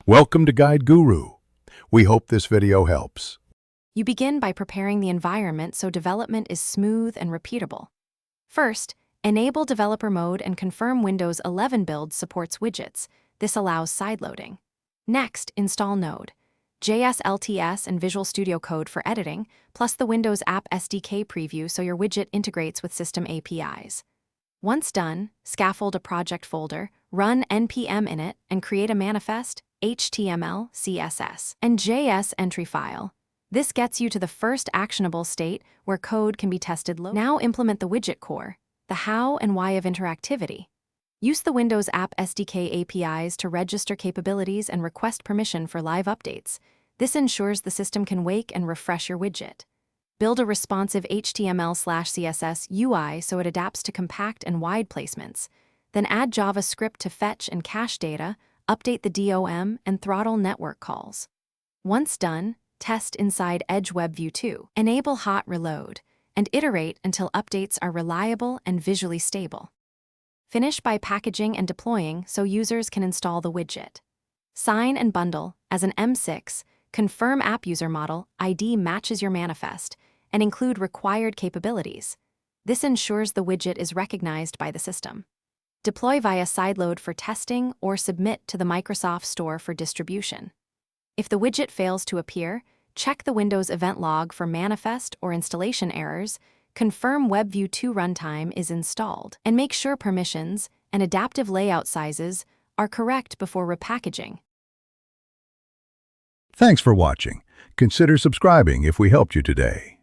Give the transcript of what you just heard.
Welcome to Guide Guru. We hope this video helps. You begin by preparing the environment so development is smooth and repeatable. First, enable developer mode and confirm Windows 11 build supports widgets. This allows sideloading. Next, install Node, JS LTS and Visual Studio Code for editing, plus the Windows App SDK preview so your widget integrates with system APIs. Once done, scaffold a project folder, run npm init, and create a manifest, HTML, CSS, and JS entry file. This gets you to the first actionable state where code can be tested locally. Now implement the widget core, the how and why of interactivity. Use the Windows App SDK APIs to register capabilities and request permission for live updates. This ensures the system can wake and refresh your widget. Build a responsive HTML/CSS UI so it adapts to compact and wide placements. Then add JavaScript to fetch and cache data, update the DOM, and throttle network calls. Once done, test inside Edge Web View 2. Enable hot reload, and iterate until updates are reliable and visually stable. Finish by packaging and deploying so users can install the widget. Sign and bundle as an M6, confirm app user model ID matches your manifest, and include required capabilities. This ensures the widget is recognized by the system. Deploy via sideload for testing or submit to the Microsoft Store for distribution. If the widget fails to appear, check the Windows event log for manifest or installation errors, confirm WebView 2 runtime is installed, and make sure permissions and adaptive layout sizes are correct before repackaging. Thanks for watching. Consider subscribing if we helped you today.